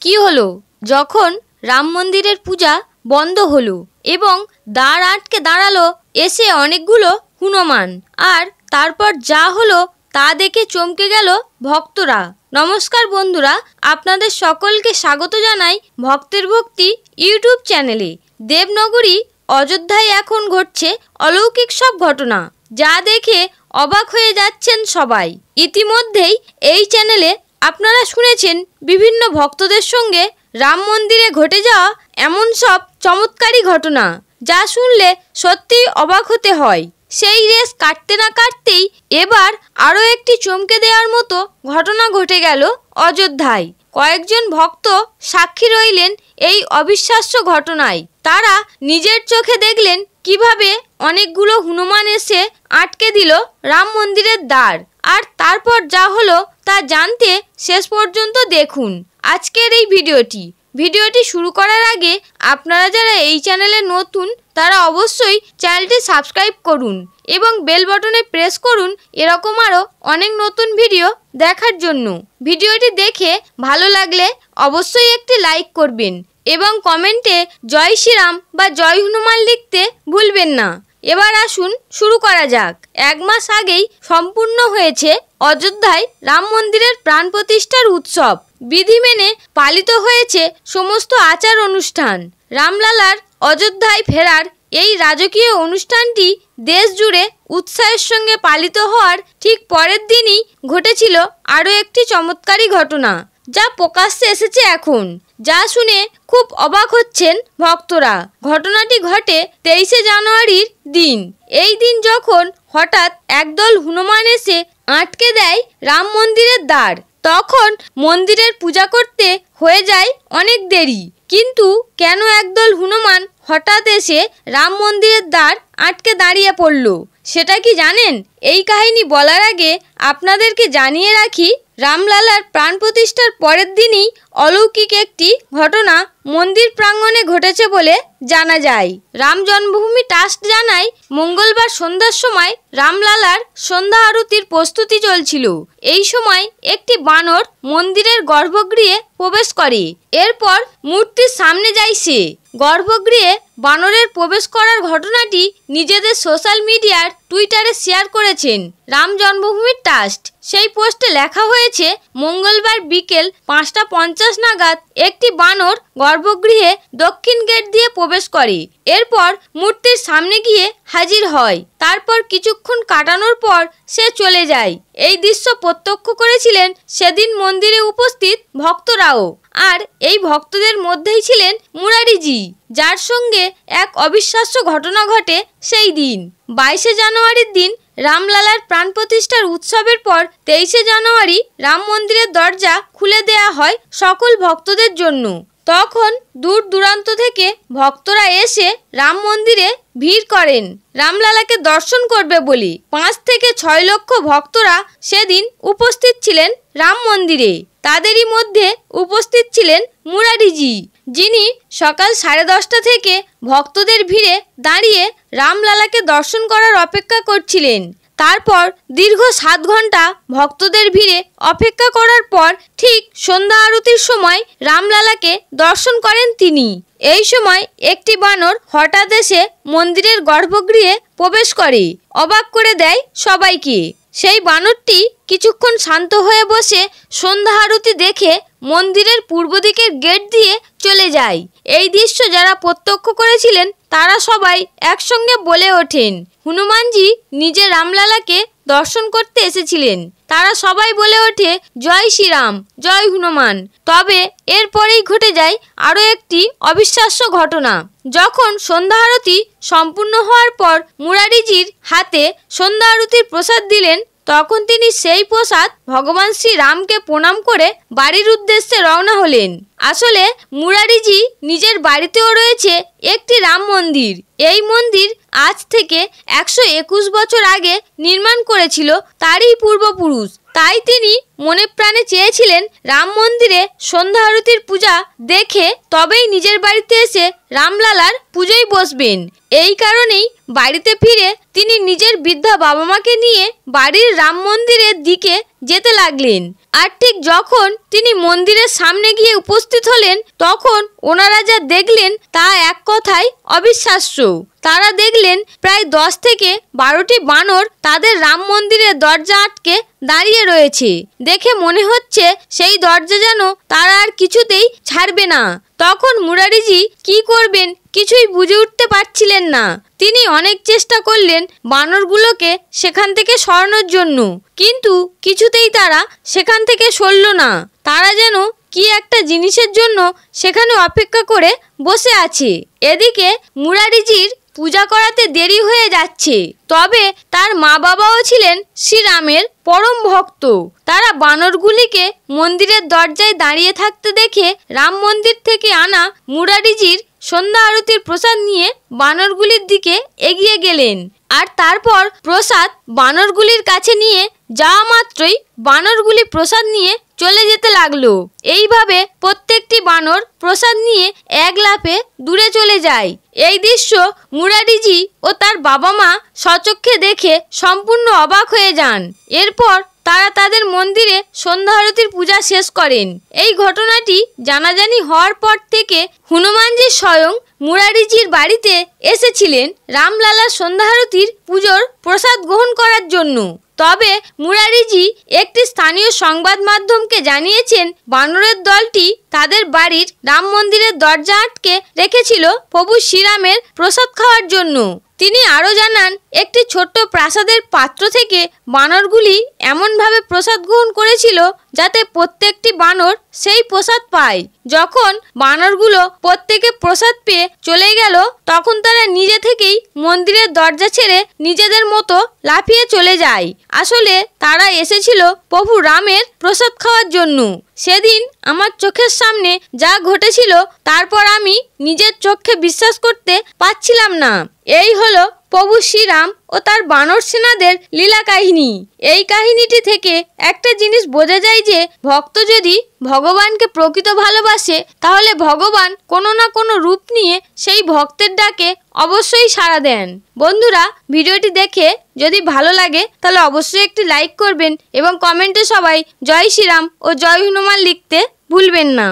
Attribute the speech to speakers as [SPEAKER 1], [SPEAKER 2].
[SPEAKER 1] কি হলো যখন রাম মন্দিরের পূজা বন্ধ হলো এবং দ্বার আটকে দাঁড়ালো এসে অনেকগুলো হনুমান। আর তারপর যা হলো তা দেখে চমকে গেল ভক্তরা। নমস্কার বন্ধুরা, আপনাদের সকলকে স্বাগত জানাই ভক্তের ভক্তি ইউটিউব চ্যানেলে। দেবনগরী অযোধ্যায় এখন ঘটছে অলৌকিক সব ঘটনা, যা দেখে অবাক হয়ে যাচ্ছেন সবাই। ইতিমধ্যেই এই চ্যানেলে আপনারা শুনেছেন বিভিন্ন ভক্তদের সঙ্গে রাম মন্দিরে ঘটে যাওয়া এমন সব চমৎকারী ঘটনা, যা শুনলে সত্যিই অবাক হতে হয়। সেই রেস কাটতে না কাটতেই এবার আরও একটি চমকে দেওয়ার মতো ঘটনা ঘটে গেল অযোধ্যায়। কয়েকজন ভক্ত সাক্ষী রইলেন এই অবিশ্বাস্য ঘটনায়। তারা নিজের চোখে দেখলেন কিভাবে অনেকগুলো হনুমান এসে আটকে দিল রাম মন্দিরের দ্বার। আর তারপর যা হলো তা জানতে শেষ পর্যন্ত দেখুন আজকের এই ভিডিওটি শুরু করার আগে আপনারা যারা এই চ্যানেলে নতুন তারা অবশ্যই চ্যানেলটি সাবস্ক্রাইব করুন এবং বেল বাটনে প্রেস করুন এরকম আরও অনেক নতুন ভিডিও দেখার জন্য। ভিডিওটি দেখে ভালো লাগলে অবশ্যই একটি লাইক করবেন এবং কমেন্টে জয় শ্রীরাম বা জয় হনুমান লিখতে ভুলবেন না। এবার আসুন শুরু করা যাক। 1 মাস আগেই সম্পূর্ণ হয়েছে অযোধ্যায় রাম মন্দিরের প্রাণ প্রতিষ্ঠার উৎসব। বিধি মেনে পালিত হয়েছে সমস্ত আচার অনুষ্ঠান। রামলালার অযোধ্যায় ফেরার এই রাজকীয় অনুষ্ঠানটি দেশ জুড়ে উৎসাহের সঙ্গে পালিত হওয়ার ঠিক পরের দিনই ঘটেছিল আরও একটি চমৎকারী ঘটনা, যা প্রকাশ্যে এসেছে এখন, যা শুনে খুব অবাক হচ্ছেন ভক্তরা। ঘটনাটি ঘটে 23শে জানুয়ারির দিন। এই দিন যখন হঠাৎ একদল হনুমান এসে আটকে দেয় রাম মন্দিরের দ্বার, তখন মন্দিরের পূজা করতে হয়ে যায় অনেক দেরি। কিন্তু কেন একদল হনুমান হঠাৎ এসে রাম মন্দিরের দ্বার আটকে দাঁড়িয়ে পড়ল, সেটা কি জানেন? এই কাহিনী বলার আগে আপনাদেরকে জানিয়ে রাখি, রামলালার প্রাণ প্রতিষ্ঠার পরের দিনই অলৌকিক একটি ঘটনা মন্দির প্রাঙ্গণে ঘটেছে বলে জানা যায়। রাম জন্মভূমি ট্রাস্ট জানায়, মঙ্গলবার সন্ধ্যার সময় রামলালার সন্ধ্যা আরতির প্রস্তুতি চলছিল। এই সময় একটি বানর মন্দিরের গর্ভগৃহে প্রবেশ করে। এরপর মূর্তির সামনে যায় সে। গর্ভগৃহে বানরের প্রবেশ করার ঘটনাটি নিজেদের সোশ্যাল মিডিয়ার টুইটারে শেয়ার করেছেন রাম জন্মভূমি ট্রাস্ট। সেই পোস্টে লেখা হয়েছে, মঙ্গলবার বিকেল 5:50 নাগাদ একটি বানর গর্ভগৃহে দক্ষিণ গেট দিয়ে প্রবেশ করে। এরপর মূর্তির সামনে গিয়ে হাজির হয়। তারপর কিছুক্ষণ কাটানোর পর সে চলে যায়। এই দৃশ্য প্রত্যক্ষ করেছিলেন সেদিন মন্দিরে উপস্থিত ভক্তরাও। আর এই ভক্তদের মধ্যেই ছিলেন মুরারিজি, যার সঙ্গে এক অবিশ্বাস্য ঘটনা ঘটে সেই দিন। 22শে জানুয়ারির দিন রামলালার প্রাণ প্রতিষ্ঠার উৎসবের পর 23শে জানুয়ারি রাম মন্দিরের দরজা খুলে দেয়া হয় সকল ভক্তদের জন্য। তখন দূর দূরান্ত থেকে ভক্তরা এসে রাম মন্দিরে ভিড় করেন রামলালাকে দর্শন করবে বলে। 5 থেকে 6 লক্ষ ভক্তরা সেদিন উপস্থিত ছিলেন রাম মন্দিরে। তাদেরই মধ্যে উপস্থিত ছিলেন মুরারিজি, যিনি সকাল 10:30 থেকে ভক্তদের ভিড়ে দাঁড়িয়ে রামলালাকে দর্শন করার অপেক্ষা করছিলেন। তারপর দীর্ঘ 7 ঘন্টা ভক্তদের ভিড়ে অপেক্ষা করার পর ঠিক সন্ধ্যা আরতির সময় রামলালাকে দর্শন করেন তিনি। এই সময় একটি বানর হঠাৎ এসে মন্দিরের গর্ভগৃহে প্রবেশ করে, অবাক করে দেয় সবাইকে। সেই বানরটি কিছুক্ষণ শান্ত হয়ে বসে সন্ধ্যা আরতি দেখে মন্দিরের পূর্ব দিকের গেট দিয়ে চলে যায়। এই দৃশ্য যারা প্রত্যক্ষ করেছিলেন তারা সবাই একসঙ্গে বলে ওঠেন, হনুমানজি নিজে রামলালাকে দর্শন করতে এসেছিলেন। তারা সবাই বলে ওঠে, জয় শ্রীরাম, জয় হনুমান। তবে এরপরেই ঘটে যায় আরও একটি অবিশ্বাস্য ঘটনা। যখন সন্ধ্যা আরতি সম্পূর্ণ হওয়ার পর মুরারিজির হাতে সন্ধ্যা আরতির প্রসাদ দিলেন, তখন তিনি সেই প্রসাদ ভগবান শ্রীরামকে প্রণাম করে বাড়ির উদ্দেশ্যে রওনা হলেন। আসলে মুরারিজি নিজের বাড়িতেও রয়েছে একটি রাম মন্দির। এই মন্দির আজ থেকে 121 বছর আগে নির্মাণ করেছিল তারই পূর্বপুরুষ। তাই তিনি মনে প্রাণে চেয়েছিলেন রাম মন্দিরে সন্ধ্যা আরতির পূজা দেখে তবেই নিজের বাড়িতে এসে রামলালার পুজোয় বসবেন। এই কারণেই বাড়িতে ফিরে তিনি নিজের বৃদ্ধা বাবা মাকে নিয়ে বাড়ির রাম মন্দিরের দিকে যেতে লাগলেন। আর ঠিক যখন তিনি মন্দিরের সামনে গিয়ে উপস্থিত হলেন, তখন ওনারা যা দেখলেন তা এক কথায় অবিশ্বাস্য। তারা দেখলেন প্রায় 10 থেকে 12টি বানর তাদের রাম মন্দিরের দরজা আটকে দাঁড়িয়ে রয়েছে। দেখে মনে হচ্ছে সেই দরজা যেন তারা আর কিছুতেই ছাড়বে না। তখন মুরারিজি কি করবেন কিছুই বুঝে উঠতে পারছিলেন না। তিনি অনেক চেষ্টা করলেন বানরগুলোকে সেখান থেকে সরানোর জন্য, কিন্তু কিছুতেই তারা সেখান থেকে সরল না। তারা যেন কি একটা জিনিসের জন্য সেখানে অপেক্ষা করে বসে আছে। এদিকে মুরারিজির পূজা করাতে দেরি হয়ে যাচ্ছে। তবে তার মা বাবাও ছিলেন শ্রীরামের পরম ভক্ত। তারা বানরগুলিকে মন্দিরের দরজায় দাঁড়িয়ে থাকতে দেখে রাম মন্দির থেকে আনা মুরারিজির সন্ধ্যা আরতির প্রসাদ নিয়ে বানরগুলির দিকে এগিয়ে গেলেন। আর তারপর প্রসাদ বানরগুলির কাছে নিয়ে যাওয়া মাত্রই বানরগুলি প্রসাদ নিয়ে চলে যেতে লাগলো। এইভাবে প্রত্যেকটি বানর প্রসাদ নিয়ে এক লাফে দূরে চলে যায়। এই দৃশ্য মুরারিজি ও তার বাবা মা স্বচক্ষে দেখে সম্পূর্ণ অবাক হয়ে যান। এরপর তারা তাদের মন্দিরে সন্ধ্যা আরতির পূজা শেষ করেন। এই ঘটনাটি জানাজানি হওয়ার পর থেকে হনুমানজি স্বয়ং মুরারিজির বাড়িতে এসেছিলেন রামলালার সন্ধ্যা আরতির পুজোর প্রসাদ গ্রহণ করার জন্য। তবে মুরারিজি একটি স্থানীয় সংবাদ মাধ্যমকে জানিয়েছেন বানরের দলটি তাদের বাড়ির রাম মন্দিরের দরজা আটকে রেখেছিল প্রভু শ্রীরামের প্রসাদ খাওয়ার জন্য। তিনি আরও জানান, একটি ছোট্ট প্রাসাদের পাত্র থেকে বানরগুলি এমনভাবে প্রসাদ গ্রহণ করেছিল যাতে প্রত্যেকটি বানর সেই প্রসাদ পায়। যখন বানরগুলো প্রত্যেকে প্রসাদ পেয়ে চলে গেল, তখন তারা নিজে থেকেই মন্দিরের দরজা ছেড়ে নিজেদের মতো লাফিয়ে চলে যায়। আসলে তারা এসেছিল প্রভু রামের প্রসাদ খাওয়ার জন্য। সেদিন আমার চোখের সামনে যা ঘটেছিল তারপর আমি নিজের চোখে বিশ্বাস করতে পারছিলাম না। এই হলো প্রভু শ্রীরাম ও তার বানর সেনাদের লীলা কাহিনী। এই কাহিনীটি থেকে একটা জিনিস বোঝা যায় যে ভক্ত যদি ভগবানকে প্রকৃত ভালোবাসে, তাহলে ভগবান কোনো না কোনো রূপ নিয়ে সেই ভক্তের ডাকে অবশ্যই সাড়া দেন। বন্ধুরা, ভিডিওটি দেখে যদি ভালো লাগে তাহলে অবশ্যই একটি লাইক করবেন এবং কমেন্টে সবাই জয় শ্রীরাম ও জয় হনুমান লিখতে ভুলবেন না।